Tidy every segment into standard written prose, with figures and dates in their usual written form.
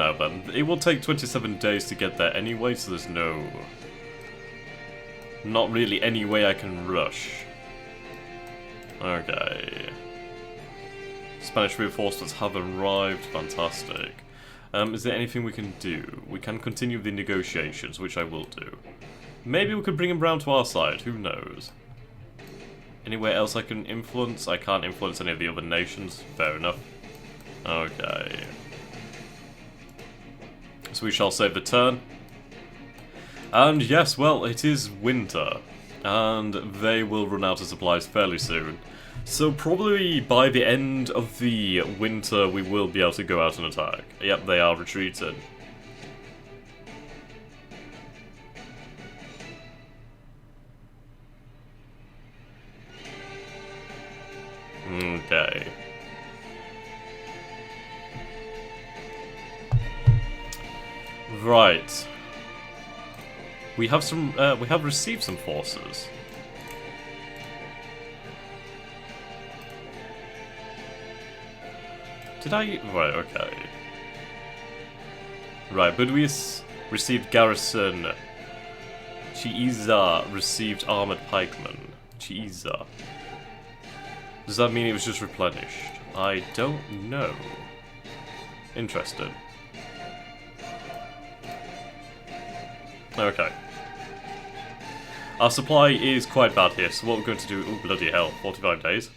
now then. It will take 27 days to get there anyway, so there's not really any way I can rush. Okay. Spanish reinforcements have arrived. Fantastic. Is there anything we can do? We can continue the negotiations, which I will do. Maybe we could bring him round to our side. Who knows? Anywhere else I can influence? I can't influence any of the other nations. Fair enough. Okay. So we shall save the turn. And yes, well, it is winter. And they will run out of supplies fairly soon. So probably by the end of the winter we will be able to go out and attack. Yep, they are retreating. Okay. Right. We have some. We have received some forces. Did I? Right. Okay. Right, but we received garrison. Chiiza received armored pikemen. Chiiza. Does that mean it was just replenished? I don't know. Interesting. Okay. Our supply is quite bad here, so what we're going to do... Ooh, bloody hell. 45 days.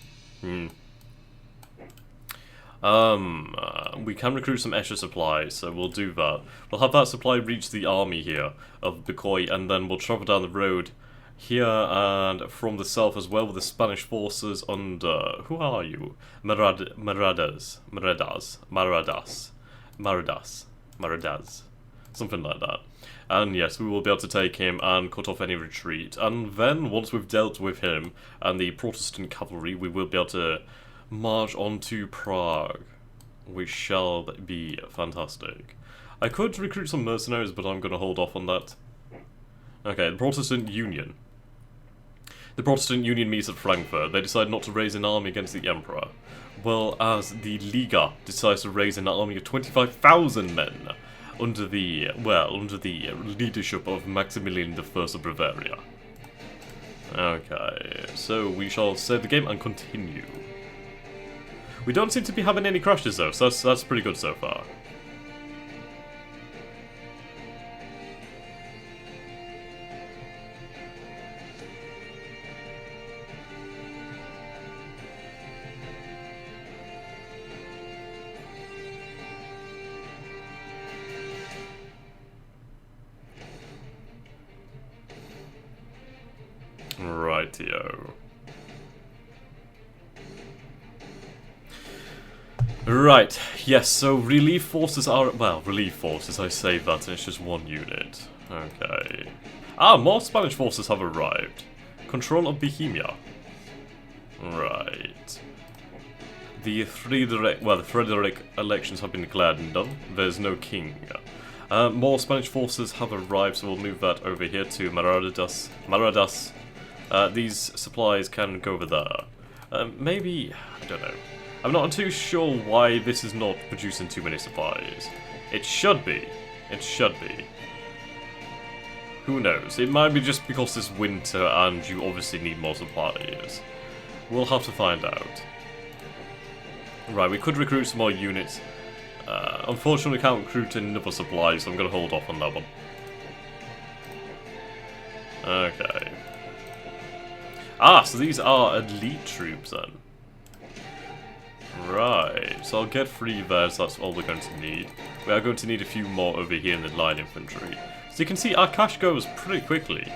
We can recruit some extra supplies, so we'll do that. We'll have that supply reach the army here of Bikoi, and then we'll travel down the road here and from the south as well with the Spanish forces under... Who are you? Maradas. Something like that. And yes, we will be able to take him and cut off any retreat. And then, once we've dealt with him and the Protestant cavalry, we will be able to march on to Prague, which shall be fantastic. I could recruit some mercenaries, but I'm going to hold off on that. Okay, the Protestant Union. The Protestant Union meets at Frankfurt. They decide not to raise an army against the Emperor. Well, as the Liga decides to raise an army of 25,000 men under the leadership of Maximilian I of Bavaria. Okay, so we shall save the game and continue. We don't seem to be having any crashes though, so that's pretty good so far. Rightio. Right, yes, so relief forces are... Well, relief forces, I say that, and it's just one unit. Okay. Ah, more Spanish forces have arrived. Control of Bohemia. Right. The Frederick elections have been declared and done. There's no king. More Spanish forces have arrived, so we'll move that over here to Maradas. These supplies can go over there. Maybe... I don't know. I'm not too sure why this is not producing too many supplies. It should be. It should be. Who knows? It might be just because it's winter and you obviously need more supplies. We'll have to find out. Right, we could recruit some more units. Unfortunately, we can't recruit another supplies, so I'm going to hold off on that one. Okay. Ah, so these are elite troops then. Right, so I'll get 3 there, so that's all we're going to need. We are going to need a few more over here in the line infantry. So you can see our cash goes pretty quickly.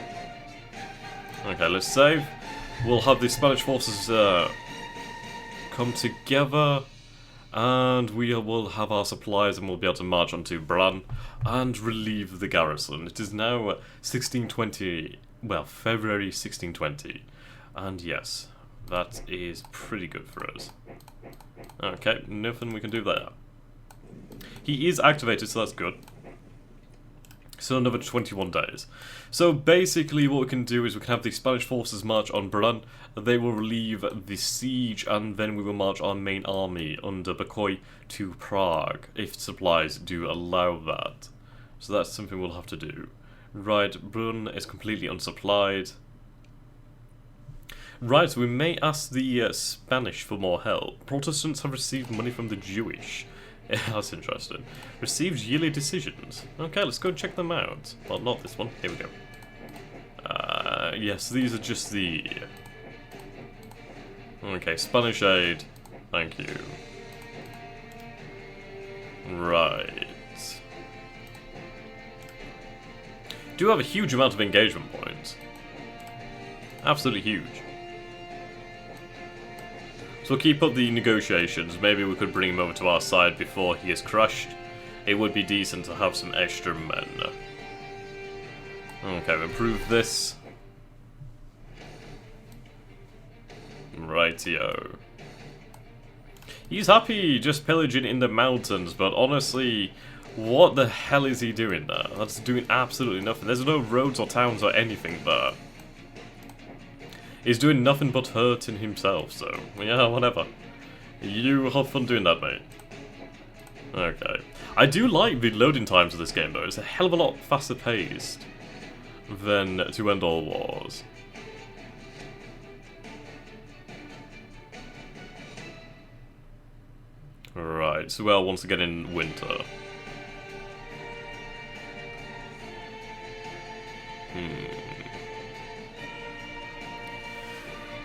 Okay, let's save. We'll have the Spanish forces come together, and we will have our supplies, and we'll be able to march onto Bran and relieve the garrison. It is now 1620, well, February 1620, and yes, that is pretty good for us. Okay, nothing we can do there. He is activated, so that's good. So another 21 days. So basically what we can do is we can have the Spanish forces march on Brun, they will relieve the siege, and then we will march our main army under Bakoi to Prague, if supplies do allow that. So that's something we'll have to do. Right, Brun is completely unsupplied. Right, we may ask the Spanish for more help. Protestants have received money from the Jewish. That's interesting. Received yearly decisions. Okay, let's go and check them out. Well, not this one. Here we go. Yes, these are just the... Okay, Spanish aid. Thank you. Right. Do have a huge amount of engagement points. Absolutely huge. So we'll keep up the negotiations. Maybe we could bring him over to our side before he is crushed. It would be decent to have some extra men. Okay, we'll improve this. Rightio. He's happy just pillaging in the mountains, but honestly, what the hell is he doing there? That's doing absolutely nothing. There's no roads or towns or anything there. He's doing nothing but hurting himself, so yeah, whatever. You have fun doing that, mate. Okay. I do like the loading times of this game, though. It's a hell of a lot faster paced than To End All Wars. Right, so well, once again in winter.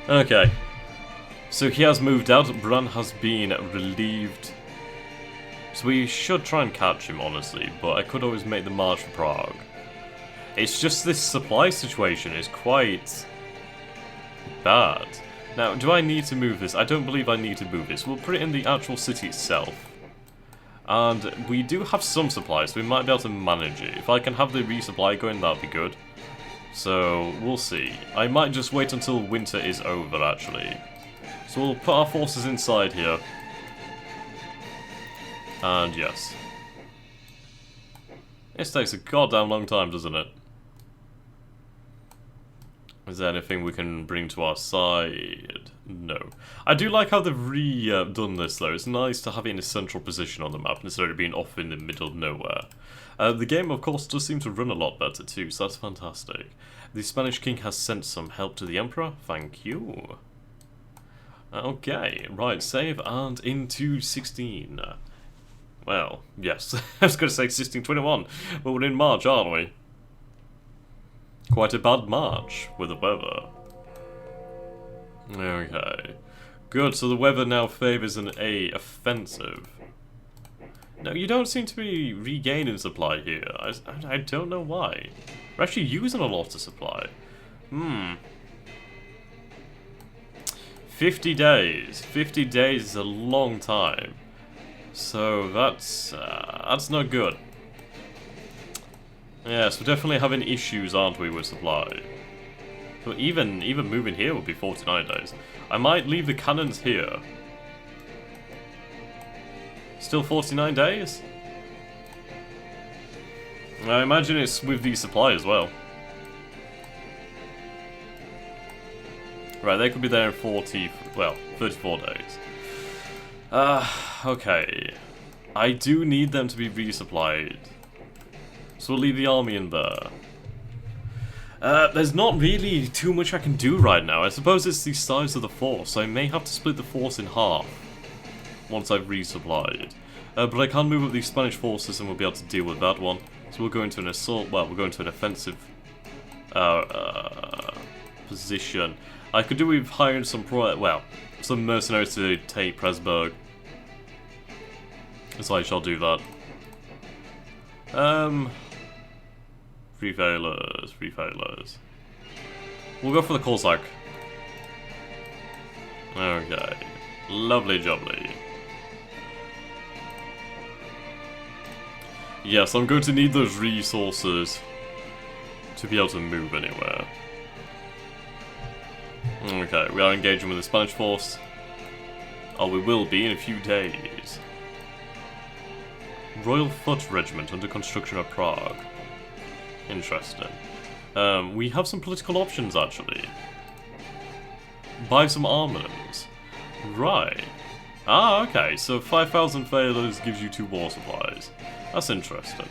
Okay. So he has moved out, Bran has been relieved. So we should try and catch him, honestly, but I could always make the march for Prague. It's just this supply situation is quite bad. Now, do I need to move this? I don't believe I need to move this. We'll put it in the actual city itself. And we do have some supplies, so we might be able to manage it. If I can have the resupply going, that'd be good. So, we'll see. I might just wait until winter is over, actually. So we'll put our forces inside here. And yes. This takes a goddamn long time, doesn't it? Is there anything we can bring to our side? No. I do like how they've redone this, though. It's nice to have it in a central position on the map instead of being off in the middle of nowhere. The game, of course, does seem to run a lot better, too, so that's fantastic. The Spanish king has sent some help to the Emperor. Thank you. Okay, right, save and into 16. Well, yes, I was going to say 1621, but we're in March, aren't we? Quite a bad March with the weather. Okay. Good, so the weather now favours an A offensive. No, you don't seem to be regaining supply here. I don't know why. We're actually using a lot of supply. 50 days. 50 days is a long time. So that's not good. Yes, we're definitely having issues, aren't we, with supply. So even moving here would be 49 days. I might leave the cannons here. Still 49 days? I imagine it's with the supply as well. Right, they could be there in 34 days. Okay. I do need them to be resupplied. So we'll leave the army in there. There's not really too much I can do right now. I suppose it's the size of the force, so I may have to split the force in half once I've resupplied. But I can move up these Spanish forces and we'll be able to deal with that one. So we'll go into an assault, well, we'll go into an offensive position. I could do with hiring some mercenaries to take Pressburg. So I shall do that. Free failures. We'll go for the Cossack. Okay. Lovely jubbly. Yes, I'm going to need those resources to be able to move anywhere. Okay, we are engaging with the Spanish force. Oh, we will be in a few days. Royal Foot Regiment under construction at Prague. Interesting. We have some political options, actually. Buy some armaments. Right. Ah, okay, so 5,000 failures gives you 2 war supplies. That's interesting.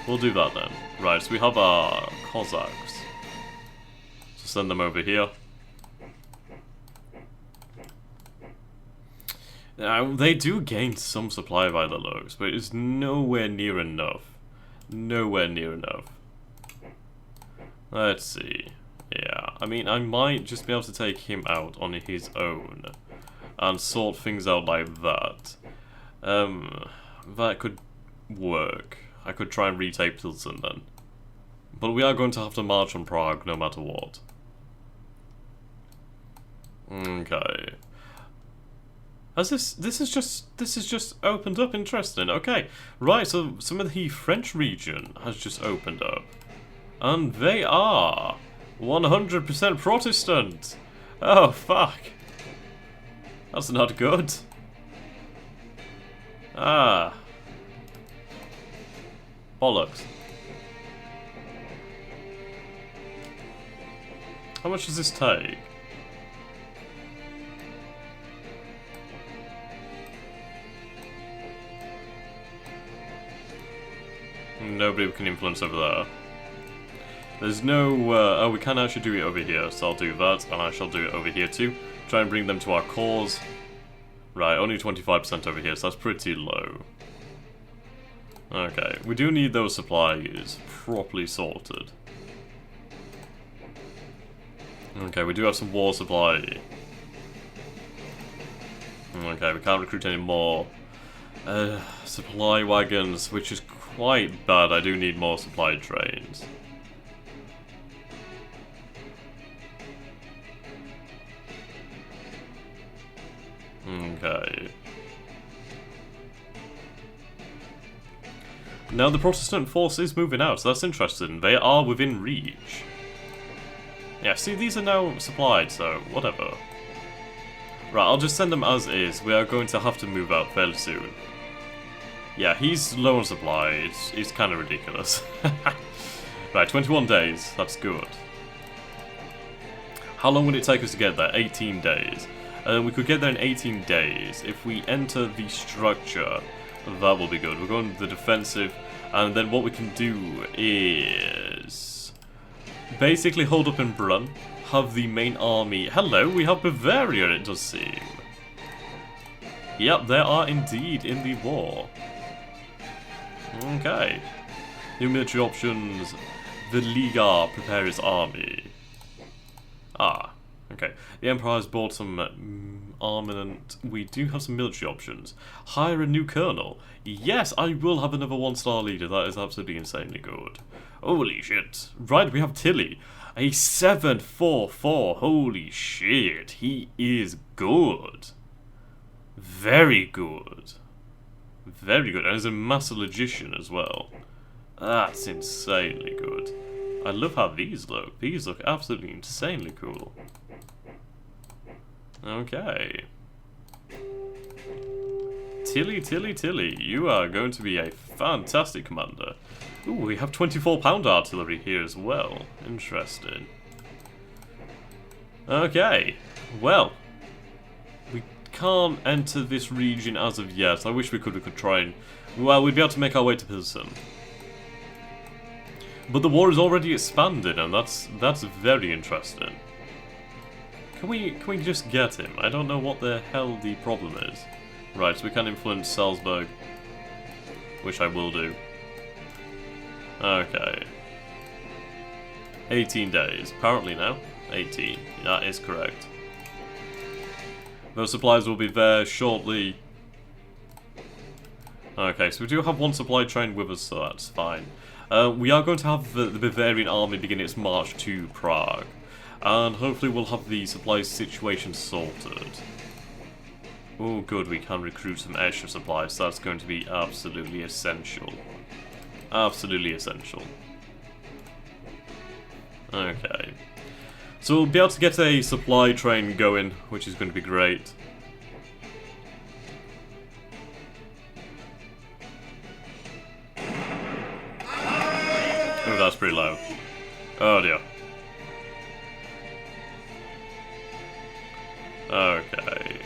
We'll do that then. Right, so we have our Cossacks. So send them over here. Now, they do gain some supply by the looks, but it's nowhere near enough. Nowhere near enough. Let's see. Yeah, I mean, I might just be able to take him out on his own and sort things out like that. That could work. I could try and retake Pilsen then. But we are going to have to march on Prague no matter what. Okay. As this is just opened up. Interesting. Okay, right. So some of the French region has just opened up, and they are 100% Protestant. Oh fuck, that's not good. Ah, bollocks. How much does this take? Nobody can influence over there. There's no... oh, we can actually do it over here, so I'll do that, and I shall do it over here too. Try and bring them to our cause. Right, only 25% over here, so that's pretty low. Okay, we do need those supplies properly sorted. Okay, we do have some war supply. Okay, we can't recruit any more supply wagons, which is quite bad. I do need more supply trains. Okay. Now the Protestant force is moving out, so that's interesting. They are within reach. Yeah, see, these are now supplied, so whatever. Right, I'll just send them as is. We are going to have to move out fairly soon. Yeah, he's low on supply. It's kind of ridiculous. Right, 21 days. That's good. How long would it take us to get there? 18 days. We could get there in 18 days. If we enter the structure, that will be good. We're going to the defensive, and then what we can do is basically hold up in Brunn, have the main army... Hello, we have Bavaria, it does seem. Yep, they are indeed in the war. Okay. New military options. The Liga prepare his army. Ah, okay. The Empire has bought some armament. We do have some military options. Hire a new colonel. Yes, I will have another 1-star leader. That is absolutely insanely good. Holy shit. Right, we have Tilly. A 744. Holy shit. He is good. Very good. Very good. And he's a master logician as well. That's insanely good. I love how these look. These look absolutely insanely cool. Okay. Tilly, you are going to be a fantastic commander. Ooh, we have 24-pounder artillery here as well. Interesting. Okay. Well, we can't enter this region as of yet. I wish we could try and... Well, we'd be able to make our way to Pilsen. But the war is already expanded, and that's very interesting. Can we just get him? I don't know what the hell the problem is. Right, so we can influence Salzburg, which I will do. Okay. 18 days. Apparently now. 18. That is correct. Those supplies will be there shortly. Okay, so we do have one supply train with us, so that's fine. We are going to have the Bavarian army begin its march to Prague. And hopefully we'll have the supply situation sorted. Oh good, we can recruit some extra supplies, so that's going to be absolutely essential. Absolutely essential. Okay. So we'll be able to get a supply train going, which is going to be great. that's pretty low. Oh dear. Okay.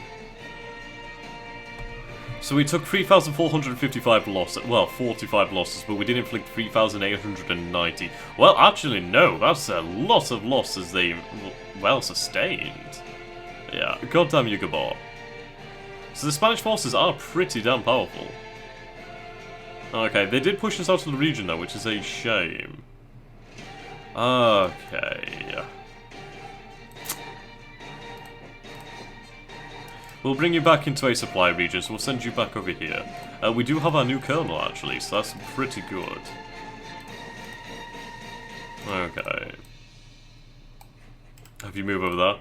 So we took 3,455 losses, well, 45 losses, but we did inflict 3,890. Well, actually, no, that's a lot of losses they well sustained. Yeah, goddamn you, Gabor. So the Spanish forces are pretty damn powerful. Okay, they did push us out of the region though, which is a shame. Okay. We'll bring you back into a supply region, so we'll send you back over here. We do have our new colonel, actually, so that's pretty good. Okay. Have you moved over there?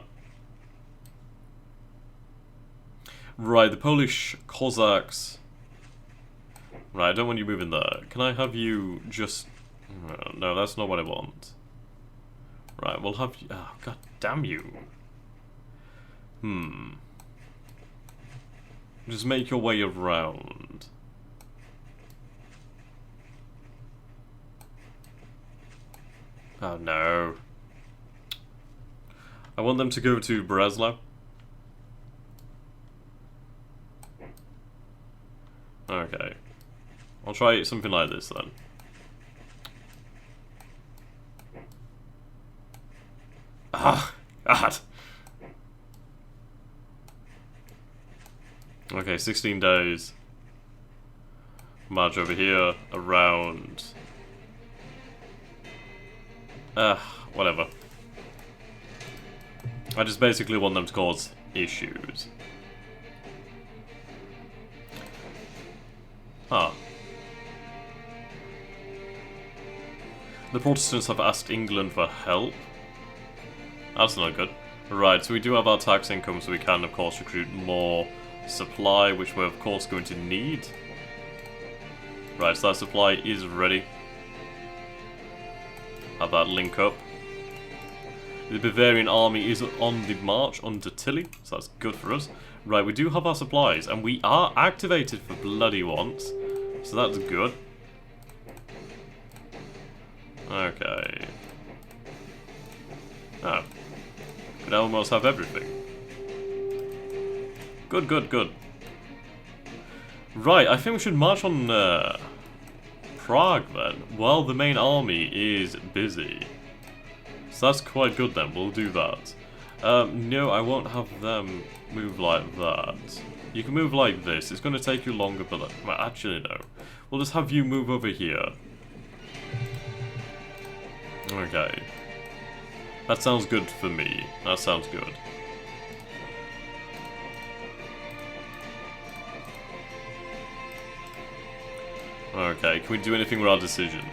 Right, the Polish Cossacks. Right, I don't want you moving there. Can I have you just... No, that's not what I want. Right, we'll have you... Oh, god damn you. Just make your way around. Oh no. I want them to go to Breslau. Okay. I'll try something like this then. Ah, God. Okay, 16 days. March over here, around. Whatever. I just basically want them to cause issues. Huh. The Protestants have asked England for help. That's not good. Right, so we do have our tax income, so we can, of course, recruit more supply, which we're, of course, going to need. Right, so that supply is ready. Have that link up. The Bavarian army is on the march under Tilly, so that's good for us. Right, we do have our supplies, and we are activated for bloody once, so that's good. Okay. Oh. Could almost have everything. Good, good, good. Right, I think we should march on Prague then, while the main army is busy. So that's quite good then, we'll do that. No, I won't have them move like that. You can move like this, it's going to take you longer, but well, actually no. We'll just have you move over here. Okay. That sounds good for me. That sounds good. Okay, can we do anything with our decisions?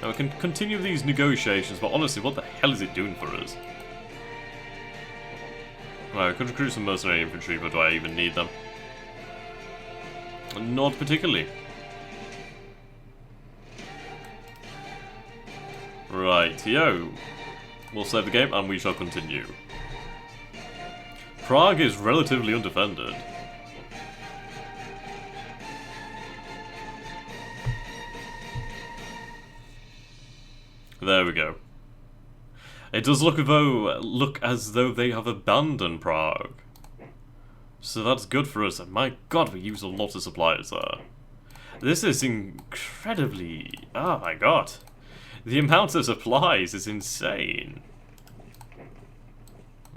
Now we can continue these negotiations, but honestly, what the hell is it doing for us? Right, I could recruit some mercenary infantry, but do I even need them? Not particularly. Right, yo. We'll save the game and we shall continue. Prague is relatively undefended. There we go. It does look as though they have abandoned Prague. So that's good for us, and my god, we use a lot of supplies there. This is incredibly... oh my god. The amount of supplies is insane.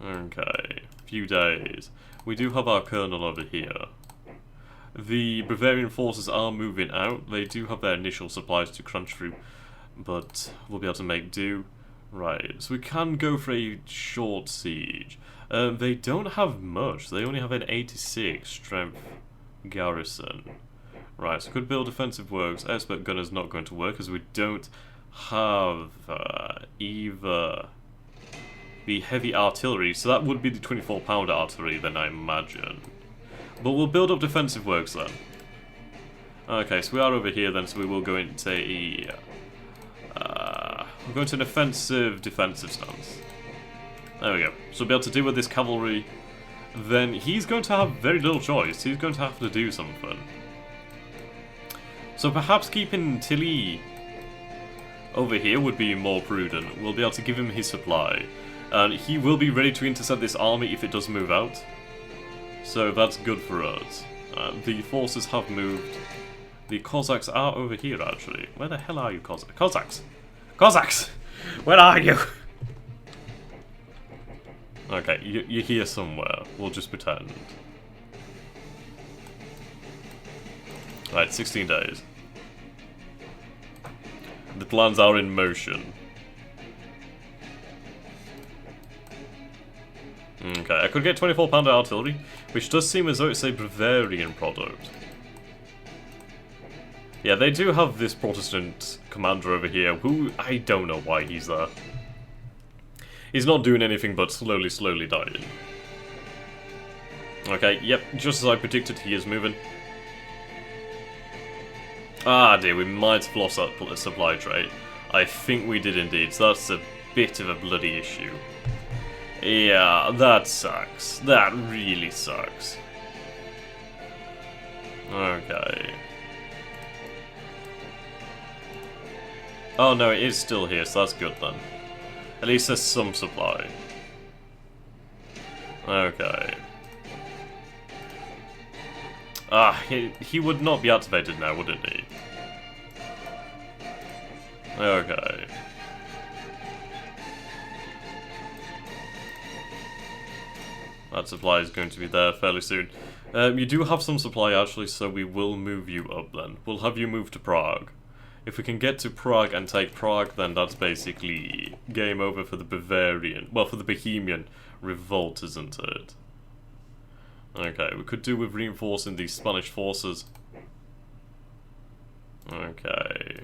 Okay, few days. We do have our colonel over here. The Bavarian forces are moving out. They do have their initial supplies to crunch through, but we'll be able to make do. Right, so we can go for a short siege. They don't have much. They only have an 86 strength garrison. Right, so could build defensive works. Expert gunner's not going to work as we don't have either the heavy artillery, so that would be the 24-pounder artillery then, I imagine. But we'll build up defensive works then. Okay, so we are over here then, so we will go into a... we'll go into an offensive defensive stance. There we go. So we'll be able to deal with this cavalry. Then he's going to have very little choice. He's going to have to do something. So perhaps keeping Tilly over here would be more prudent. We'll be able to give him his supply. And he will be ready to intercept this army if it does move out. So that's good for us. The forces have moved. The Cossacks are over here, actually. Where the hell are you, Cossacks? Cossacks! Where are you? Okay, you're here somewhere. We'll just pretend. Right, 16 days. The plans are in motion. Okay, I could get 24-pounder artillery, which does seem as though it's a Bavarian product. Yeah, they do have this Protestant commander over here, who I don't know why he's there. He's not doing anything but slowly dying. Okay, yep, just as I predicted, he is moving. Ah dear, we might have lost that supply tray. I think we did indeed, so that's a bit of a bloody issue. Yeah, that sucks. That really sucks. Okay. Oh no, it is still here, so that's good then. At least there's some supply. Okay. Ah, he would not be activated now, wouldn't he? Okay. That supply is going to be there fairly soon. You do have some supply actually, so we will move you up then. We'll have you move to Prague. If we can get to Prague and take Prague, then that's basically game over for the Bavarian, well, for the Bohemian revolt, isn't it? Okay, we could do with reinforcing the Spanish forces. Okay.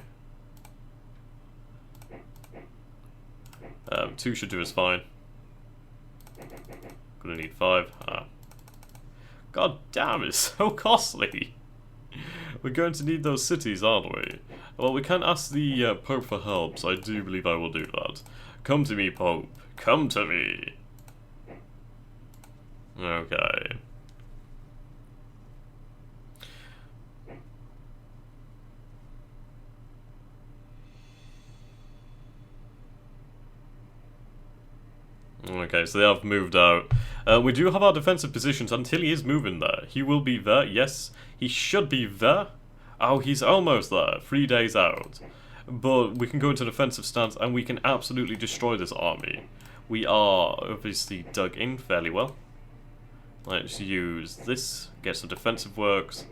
2 should do us fine. Gonna need 5. Ah. God damn, it's so costly! We're going to need those cities, aren't we? Well, we can ask the Pope for help, so I do believe I will do that. Come to me, Pope. Come to me! Okay. Okay, so they have moved out. We do have our defensive positions until he is moving there. He will be there, yes. He should be there. Oh, he's almost there. 3 days out. But we can go into defensive stance and we can absolutely destroy this army. We are obviously dug in fairly well. Let's use this, get some defensive works.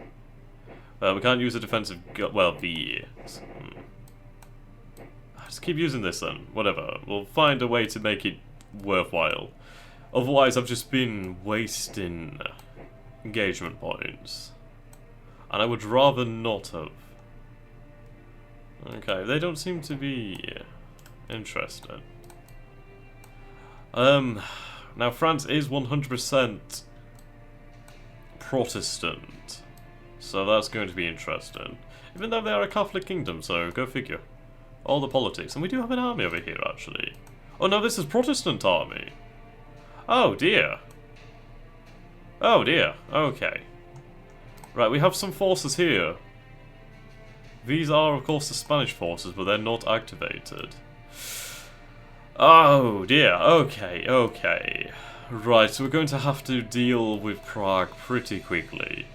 We can't use a defensive, well, I just keep using this then, whatever. We'll find a way to make it worthwhile. Otherwise, I've just been wasting engagement points. And I would rather not have. Okay, they don't seem to be interested. Now France is 100% Protestant, so that's going to be interesting. Even though they are a Catholic kingdom, so go figure. All the politics. And we do have an army over here, actually. Oh no, this is Protestant army. Oh dear. Oh dear, okay. Right, we have some forces here. These are, of course, the Spanish forces, but they're not activated. Oh dear, okay. Right, so we're going to have to deal with Prague pretty quickly.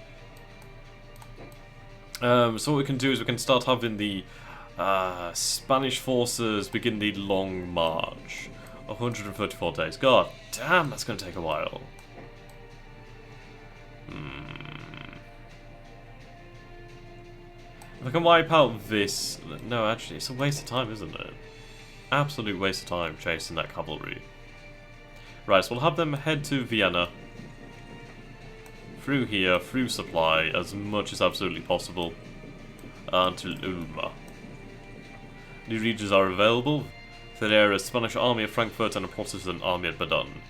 So what we can do is we can start having the Spanish forces begin the long march. 134 days. God damn, that's going to take a while. If I can wipe out this... No, actually, it's a waste of time, isn't it? Absolute waste of time chasing that cavalry. Right, so we'll have them head to Vienna. Through here, through supply, as much as absolutely possible. Until Ulm. New regions are available. There are a Spanish army at Frankfurt and a Protestant army at Verdun.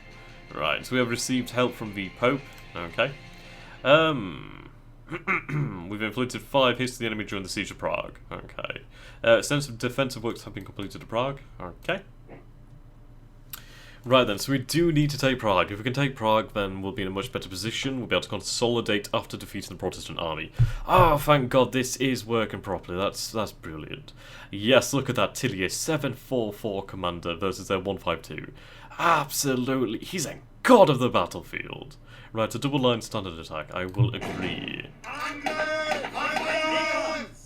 Right, so we have received help from the Pope. Okay. We've inflicted 5 hits to the enemy during the siege of Prague. Okay. Extensive defensive works have been completed at Prague. Okay. Right then, so we do need to take Prague. If we can take Prague, then we'll be in a much better position. We'll be able to consolidate after defeating the Protestant army. Oh, thank God, this is working properly. That's brilliant. Yes, look at that, Tillier, 744 commander versus their 152. Absolutely, he's a god of the battlefield. Right, a double-line standard attack, I will agree.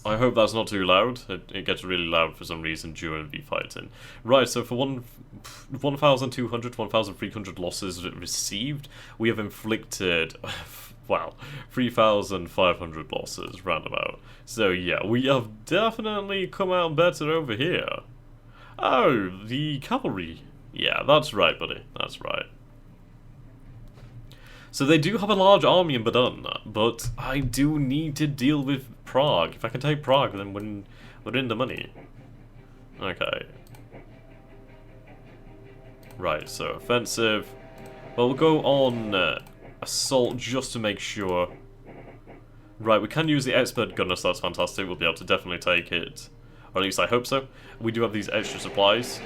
I hope that's not too loud. It gets really loud for some reason during the fighting. Right, so for 1,200 to 1,300 losses received, we have inflicted, well, 3,500 losses, roundabout. So yeah, we have definitely come out better over here. Oh, the cavalry. Yeah, that's right, buddy. That's right. So they do have a large army in Badun, but I do need to deal with Prague. If I can take Prague, then we're in the money. Okay. Right, so offensive. Well, we'll go on assault just to make sure. Right, we can use the expert gunner, so that's fantastic. We'll be able to definitely take it. Or at least I hope so. We do have these extra supplies.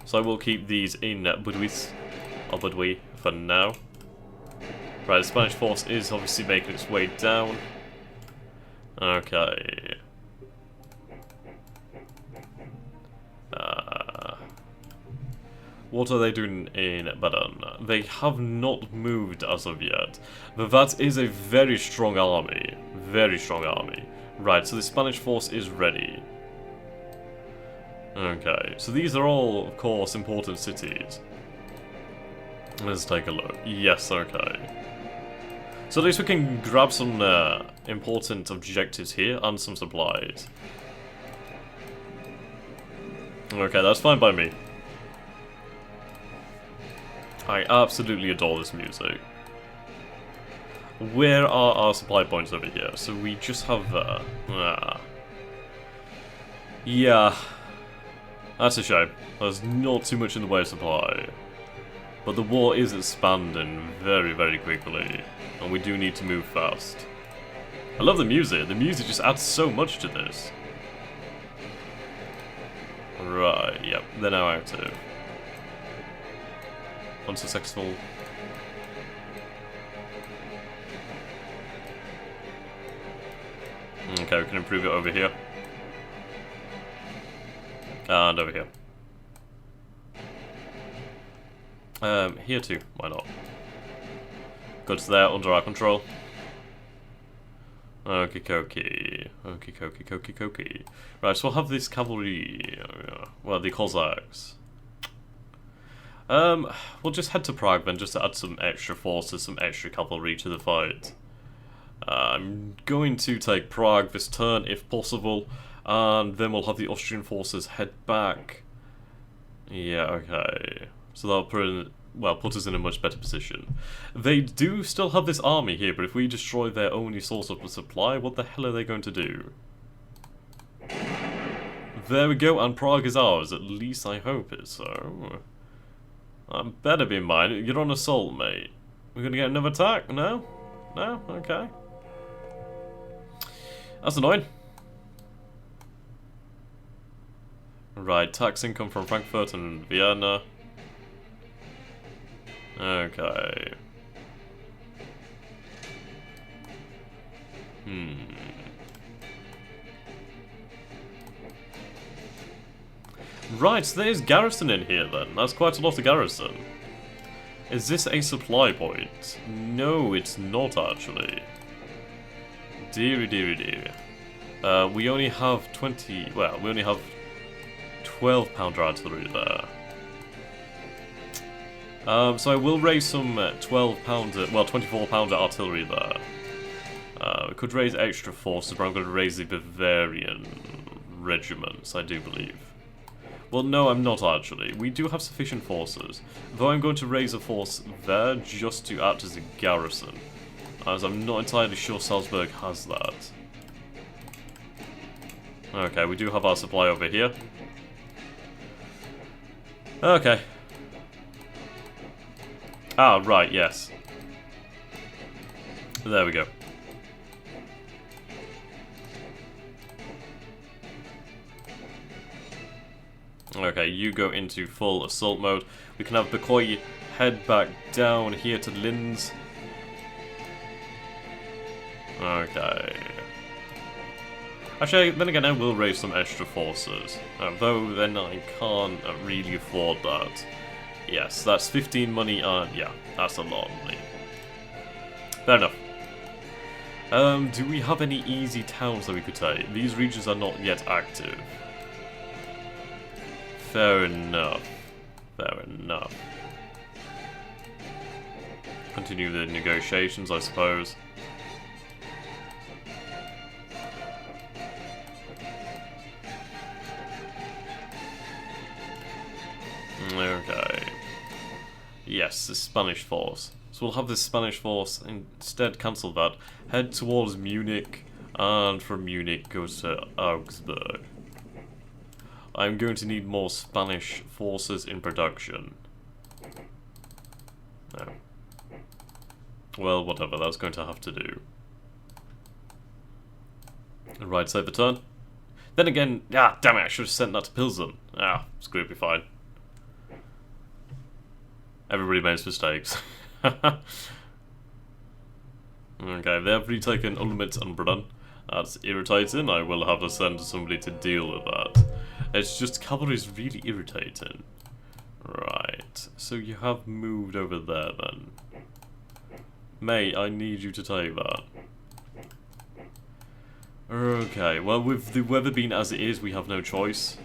So I will keep these in Budwi for now. Right, the Spanish force is obviously making its way down. Okay. What are they doing in Badun? They have not moved as of yet. But that is a very strong army. Very strong army. Right, so the Spanish force is ready. Okay, so these are all, of course, important cities. Let's take a look. Yes, okay. So at least we can grab some important objectives here and some supplies. Okay, that's fine by me. I absolutely adore this music. Where are our supply points over here? So we just have yeah. That's a shame. There's not too much in the way of supply. But the war is expanding very, very quickly. And we do need to move fast. I love the music. The music just adds so much to this. Right, yep. They're now active. Unsuccessful. Okay, we can improve it over here. And over here. Here too, why not? Good, so they're under our control. Okie dokie. Okie dokie. Right, so we'll have this cavalry. Well, the Cossacks. We'll just head to Prague then, just to add some extra forces, some extra cavalry to the fight. I'm going to take Prague this turn, if possible, and then we'll have the Austrian forces head back. Yeah, okay. So that'll put us in a much better position. They do still have this army here, but if we destroy their only source of supply, what the hell are they going to do? There we go, and Prague is ours. At least I hope it's so. Better be mine. You're on assault, mate. We're gonna get another attack? No? No? Okay. That's annoying. Right, tax income from Frankfurt and Vienna. Okay. Right, so there's garrison in here then. That's quite a lot of garrison. Is this a supply point? No, it's not actually. Deary. We only have 20... Well, we only have 12 pounder artillery there. So I will raise some 12 pounder... Well, 24 pounder artillery there. We could raise extra forces, but I'm going to raise the Bavarian regiments, I do believe. Well, no, I'm not actually. We do have sufficient forces. Though I'm going to raise a force there just to act as a garrison. As I'm not entirely sure Salzburg has that. Okay, we do have our supply over here. Okay. Ah, right, yes. There we go. Okay, you go into full assault mode. We can have Bakoy head back down here to Linz. Okay. Actually, then again, I will raise some extra forces. Though then I can't really afford that. Yes, that's 15 money, yeah, that's a lot of money. Fair enough. Do we have any easy towns that we could take? These regions are not yet active. Fair enough. Fair enough. Continue the negotiations, I suppose. Okay. Yes, the Spanish force. So we'll have the Spanish force instead cancel that. Head towards Munich, and from Munich go to Augsburg. I'm going to need more Spanish forces in production. No. Well, whatever, that's going to have to do. Right, save the turn. Then again, ah, damn it, I should have sent that to Pilsen. Ah, screw it, be fine. Everybody makes mistakes. Okay, they have retaken Ulmit and Brunn. That's irritating. I will have to send somebody to deal with that. It's just cavalry is really irritating. Right, so you have moved over there then. May, I need you to take that. Okay, well with the weather being as it is, we have no choice.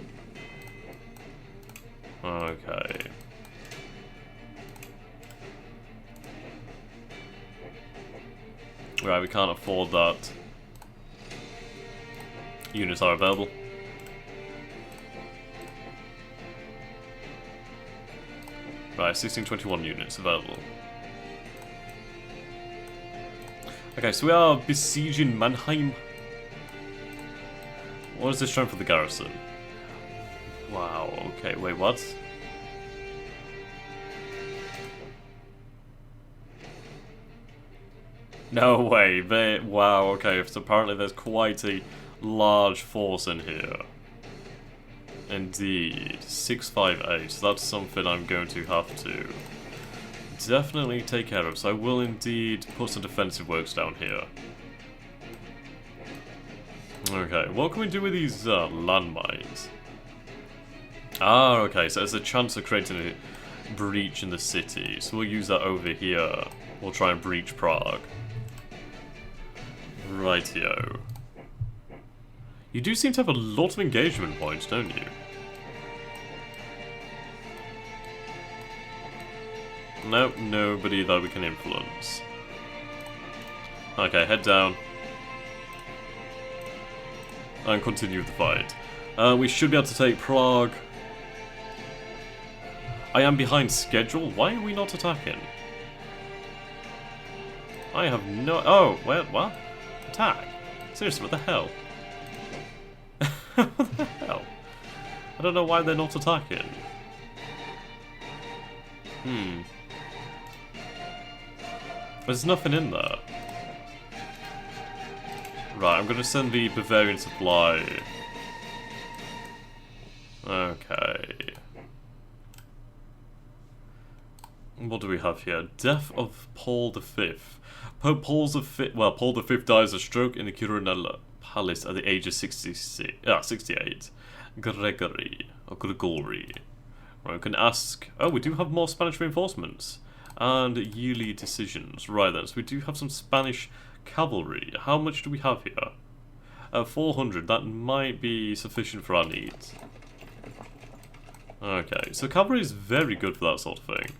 Okay. Right, we can't afford that. Units are available. Right, 1621 units available. Okay, so we are besieging Mannheim. What is the strength of the garrison? Wow, okay, wait, what? No way, wow, okay, so apparently there's quite a large force in here. Indeed, 658, so that's something I'm going to have to definitely take care of, so I will indeed put some defensive works down here. Okay, what can we do with these landmines? Ah, okay, so there's a chance of creating a breach in the city, so we'll use that over here. We'll try and breach Prague. Rightio. You do seem to have a lot of engagement points, don't you? Nope, nobody that we can influence. Okay, head down. And continue the fight. We should be able to take Prague. I am behind schedule? Why are we not attacking? I have no... Oh, wait, what? Attack? Seriously, what the hell? What the hell? I don't know why they're not attacking. There's nothing in there. Right, I'm gonna send the Bavarian supply. Okay. What do we have here? Death of Paul V. Paul V dies of stroke in the Quirinal Palace at the age of 68. Gregory. Right, we can ask... Oh, we do have more Spanish reinforcements. And yearly decisions. Right then, so we do have some Spanish cavalry. How much do we have here? 400. That might be sufficient for our needs. Okay, so cavalry is very good for that sort of thing.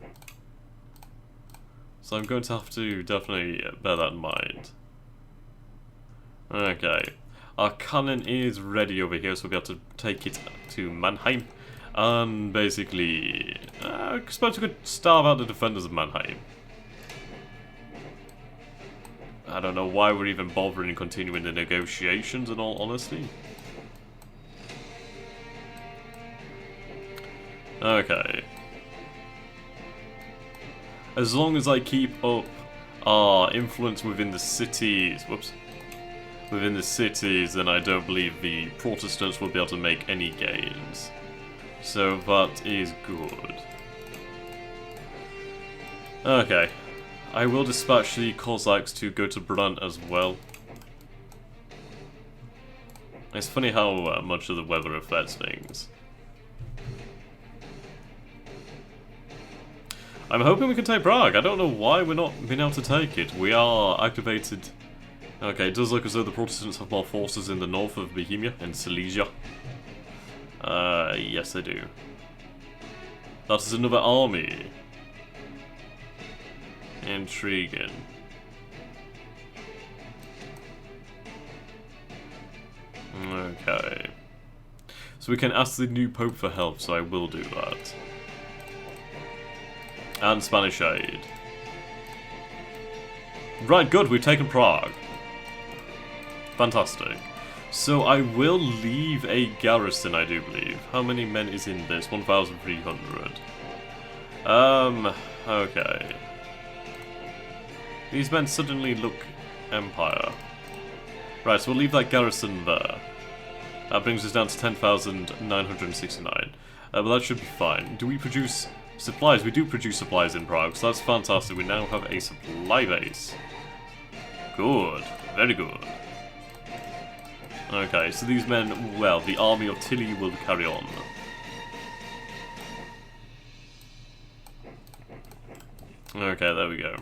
So I'm going to have to definitely bear that in mind. Okay. Our cannon is ready over here, so we'll be able to take it to Mannheim. And basically, I suppose we could starve out the defenders of Mannheim. I don't know why we're even bothering continuing the negotiations, in all honesty. Okay. As long as I keep up our influence within the cities, within the cities, then I don't believe the Protestants will be able to make any gains. So that is good. Okay. I will dispatch the Cossacks to go to Brant as well. It's funny how much of the weather affects things. I'm hoping we can take Prague. I don't know why we're not being able to take it. We are activated. Okay, it does look as though the Protestants have more forces in the north of Bohemia and Silesia. Yes they do. That is another army. Intriguing. Okay. So we can ask the new Pope for help, so I will do that. And Spanish aid. Right, good, we've taken Prague. Fantastic. So I will leave a garrison, I do believe. How many men is in this? 1,300. Okay. These men suddenly look Empire. Right, so we'll leave that garrison there. That brings us down to 10,969. But that should be fine. Do we produce supplies? We do produce supplies in Prague, so that's fantastic. We now have a supply base. Good. Very good. Okay, so these men, well, the army of Tilly will carry on. Okay, there we go.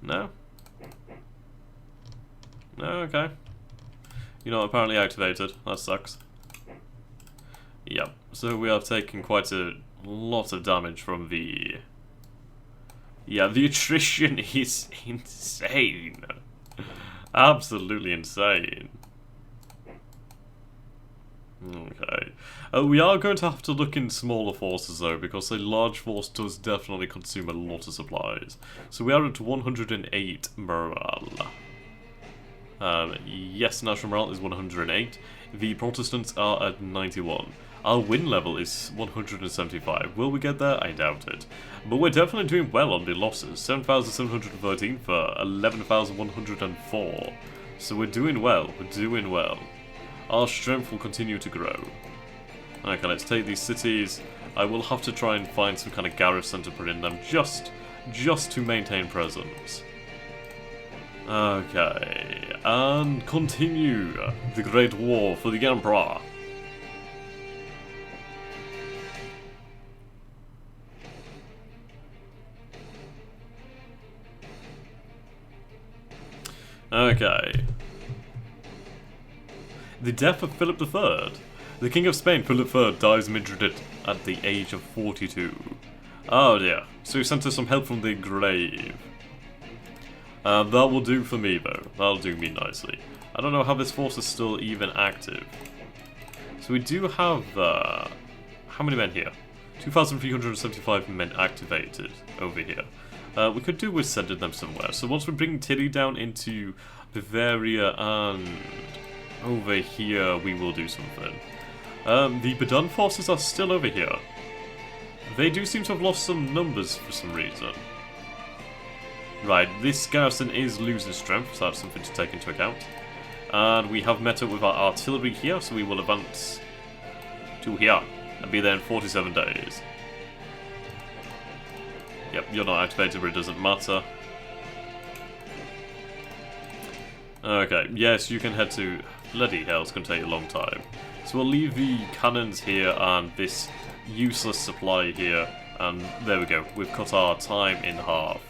No? No, okay. You're not apparently activated. That sucks. Yep. So we have taken quite a lot of damage from the... Yeah, the attrition is insane. Absolutely insane. Okay. We are going to have to look in smaller forces though, because a large force does definitely consume a lot of supplies. So we are at 108 morale. Yes, national morale is 108. The Protestants are at 91. Our win level is 175. Will we get there? I doubt it. But we're definitely doing well on the losses. 7,713 for 11,104. So we're doing well. We're doing well. Our strength will continue to grow. Okay, let's take these cities. I will have to try and find some kind of garrison to put in them just to maintain presence. Okay, and continue the Great War for the Emperor. Okay. The death of Philip III. The King of Spain, Philip III, dies in Madrid at the age of 42. Oh dear. So he sent us some help from the grave. That will do for me though. That'll do me nicely. I don't know how this force is still even active. So we do have, how many men here? 2,375 men activated over here. We could do with sending them somewhere. So once we bring Tilly down into Bavaria and over here, we will do something. The Badun forces are still over here. They do seem to have lost some numbers for some reason. Right, this garrison is losing strength, so that's something to take into account. And we have met up with our artillery here, so we will advance to here and be there in 47 days. Yep, you're not activated, but it doesn't matter. Okay, yes, you can head to... Bloody hell, it's going to take a long time. So we'll leave the cannons here and this useless supply here, and there we go, we've cut our time in half.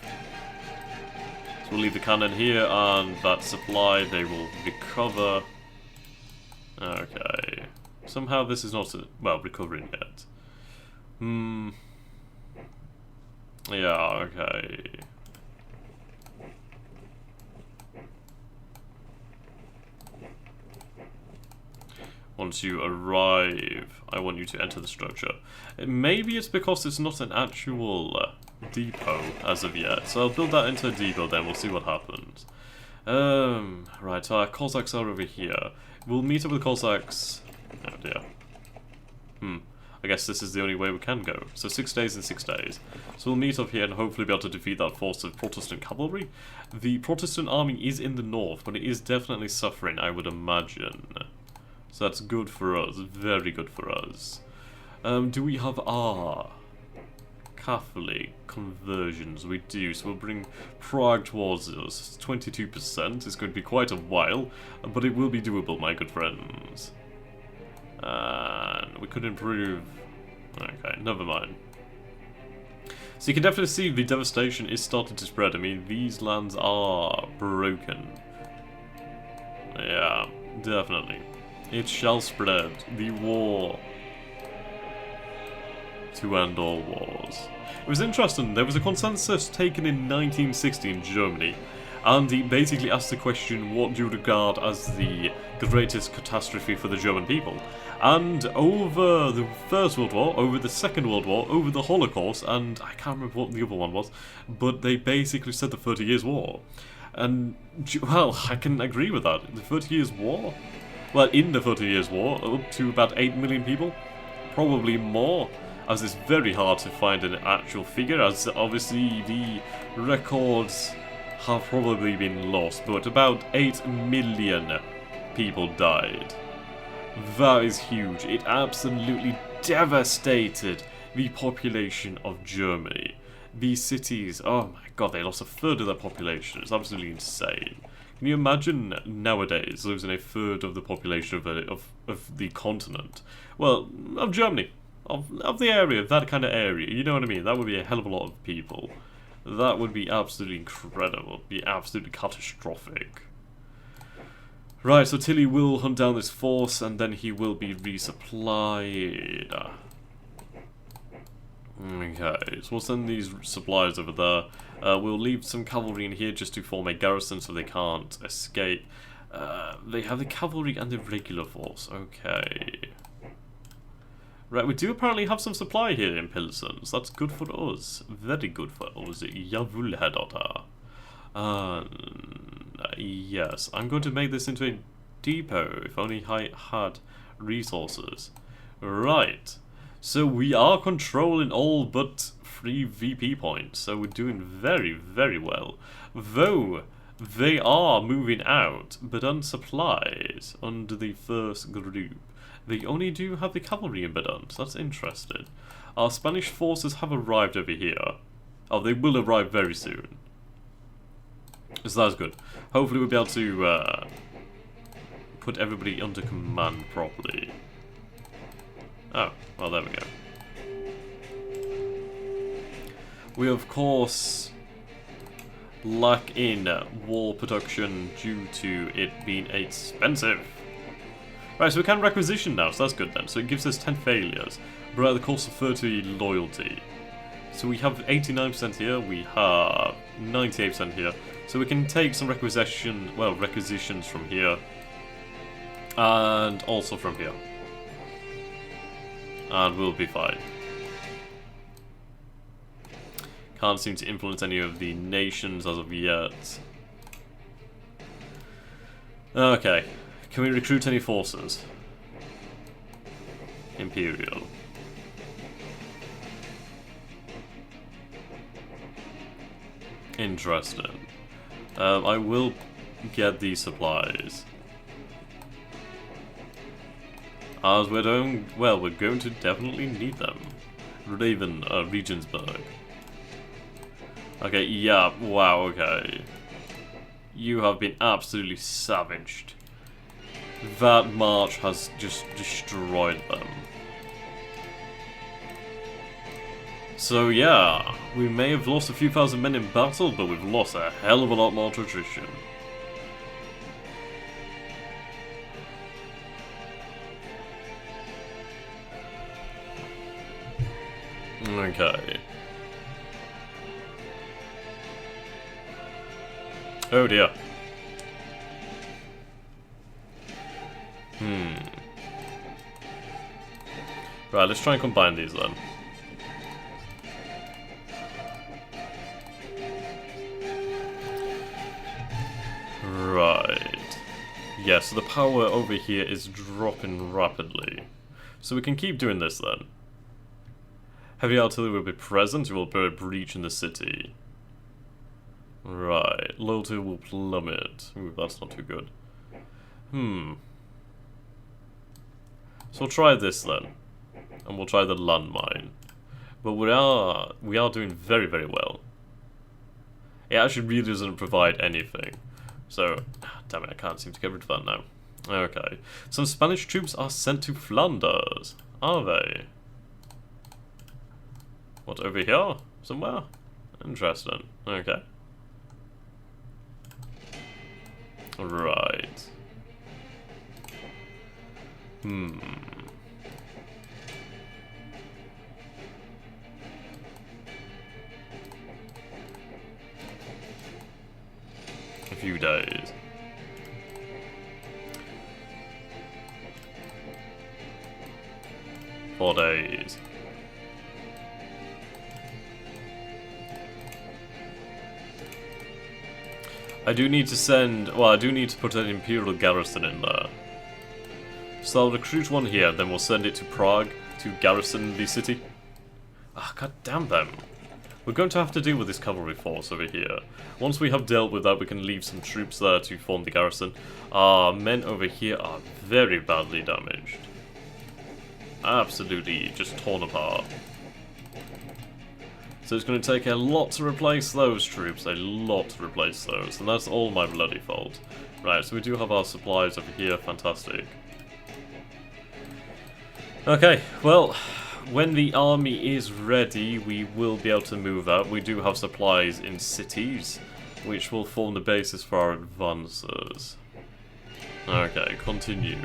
So we'll leave the cannon here and that supply, they will recover. Okay. Somehow this is not, well, recovering yet. Yeah, okay. Once you arrive, I want you to enter the structure. Maybe it's because it's not an actual depot as of yet. So I'll build that into a depot then, we'll see what happens. Right, so our Cossacks are over here. We'll meet up with Cossacks... Oh dear. I guess this is the only way we can go. So 6 days and 6 days. So we'll meet up here and hopefully be able to defeat that force of Protestant cavalry. The Protestant army is in the north, but it is definitely suffering, I would imagine. So that's good for us, very good for us. Do we have Catholic conversions? We do, so we'll bring Prague towards us. 22%, it's going to be quite a while, but it will be doable, my good friends. And we could improve... Okay, never mind. So you can definitely see the devastation is starting to spread. I mean, these lands are broken. Yeah, definitely. It shall spread. The war to end all wars. It was interesting, there was a consensus taken in 1960 in Germany, and he basically asked the question, what do you regard as the greatest catastrophe for the German people? And over the First World War, over the Second World War, over the Holocaust, and I can't remember what the other one was, but they basically said the 30 Years' War. And, well, I can agree with that. The 30 Years' War? Well, in the 30 Years' War, up to about 8 million people? Probably more, as it's very hard to find an actual figure, as obviously the records have probably been lost, but about 8 million people died. That is huge. It absolutely devastated the population of Germany. These cities, oh my god, they lost a third of their population. It's absolutely insane. Can you imagine nowadays losing a third of the population of the continent? Well, of Germany. Of the area, that kind of area. You know what I mean? That would be a hell of a lot of people. That would be absolutely incredible. Be absolutely catastrophic. Right, so Tilly will hunt down this force, and then he will be resupplied. Okay, so we'll send these supplies over there. We'll leave some cavalry in here just to form a garrison so they can't escape. They have the cavalry and the regular force. Okay. Right, we do apparently have some supply here in Pilsen, so that's good for us. Very good for us. Jawohl, Herr Dotter. Yes, I'm going to make this into a depot, if only I had resources. Right, so we are controlling all but 3 VP points, so we're doing very, very well. Though, they are moving out, but on supplies, under the first group. They only do have the cavalry in Bedant, that's interesting. Our Spanish forces have arrived over here. Oh, they will arrive very soon. So that's good. Hopefully we'll be able to put everybody under command properly. Oh, well there we go. We of course lack in wall production due to it being expensive. Right, so we can requisition now, so that's good then. So it gives us 10 failures, but at the cost of 30 loyalty. So we have 89% here, we have 98% here. So we can take some requisitions from here. And also from here. And we'll be fine. Can't seem to influence any of the nations as of yet. Okay. Can we recruit any forces? Imperial. Interesting. I will get these supplies. As we're going, well, we're going to definitely need them. Regensburg. Okay, yeah, wow, okay. You have been absolutely savaged. That march has just destroyed them. So yeah, we may have lost a few thousand men in battle, but we've lost a hell of a lot more to attrition. Okay. Oh dear. Right, let's try and combine these then. Right. Yeah, so the power over here is dropping rapidly. So we can keep doing this then. Heavy artillery will be present, you will put a breach in the city. Right, loyalty will plummet. Ooh, that's not too good. So we'll try this then. And we'll try the landmine. But we are doing very, very well. It actually really doesn't provide anything. So, damn it, I can't seem to get rid of that now. Okay. Some Spanish troops are sent to Flanders. Are they? What, over here? Somewhere? Interesting. Okay. Right. A few days. Four days. I do need to send... Well, I do need to put an Imperial garrison in there. So I'll recruit one here, then we'll send it to Prague to garrison the city. Ah, god damn them. We're going to have to deal with this cavalry force over here. Once we have dealt with that, we can leave some troops there to form the garrison. Our men over here are very badly damaged. Absolutely just torn apart. So it's going to take a lot to replace those troops, a lot to replace those, and that's all my bloody fault. Right, so we do have our supplies over here, fantastic. Okay, well, when the army is ready, we will be able to move out. We do have supplies in cities, which will form the basis for our advances. Okay, continue.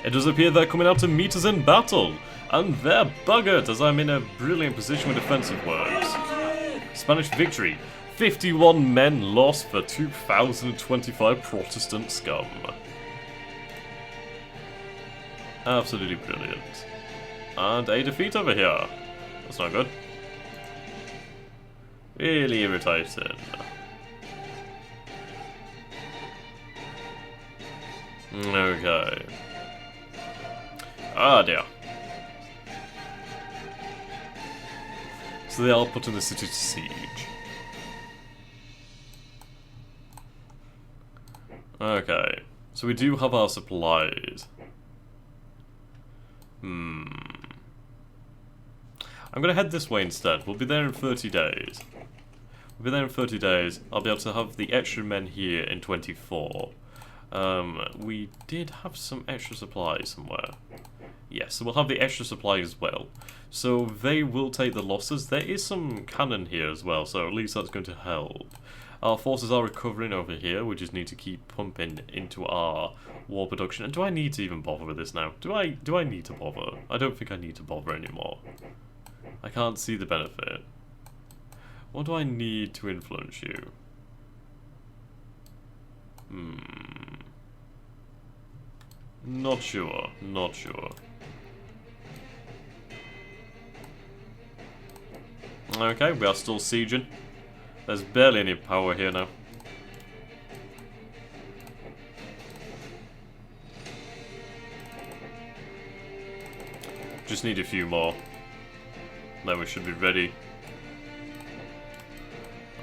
It does appear they're coming out to meet us in battle, and they're buggered as I'm in a brilliant position with defensive works. Spanish victory. 51 men lost for 2,025 Protestant scum. Absolutely brilliant. And a defeat over here. That's not good. Really irritating. Okay. Ah dear. So they are putting the city to siege. Okay. So we do have our supplies. I'm gonna head this way instead. We'll be there in 30 days. We'll be there in 30 days. I'll be able to have the extra men here in 24. We did have some extra supplies somewhere. Yes, so we'll have the extra supply as well. So they will take the losses. There is some cannon here as well, so at least that's going to help. Our forces are recovering over here. We just need to keep pumping into our war production. And do I need to even bother with this now? Do I need to bother? I don't think I need to bother anymore. I can't see the benefit. What do I need to influence you? Not sure. Not sure. Okay, we are still sieging. There's barely any power here now. Just need a few more. Then we should be ready.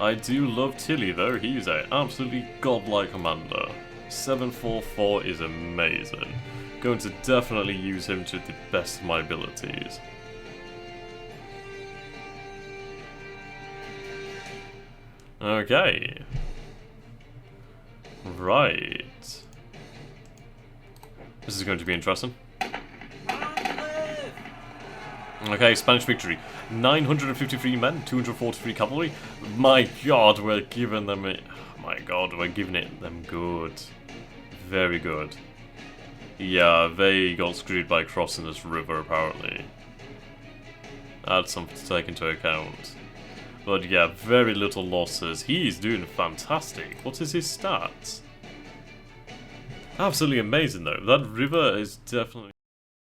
I do love Tilly though, he's an absolutely godlike commander. 744 is amazing. Going to definitely use him to the best of my abilities. Okay. Right. This is going to be interesting. Okay, Spanish victory. 953 men, 243 cavalry. My god, we're giving them it. My god, we're giving it them good. Very good. Yeah, they got screwed by crossing this river, apparently. That's something to take into account. But yeah, very little losses. He's doing fantastic. What is his stats? Absolutely amazing, though. That river is definitely...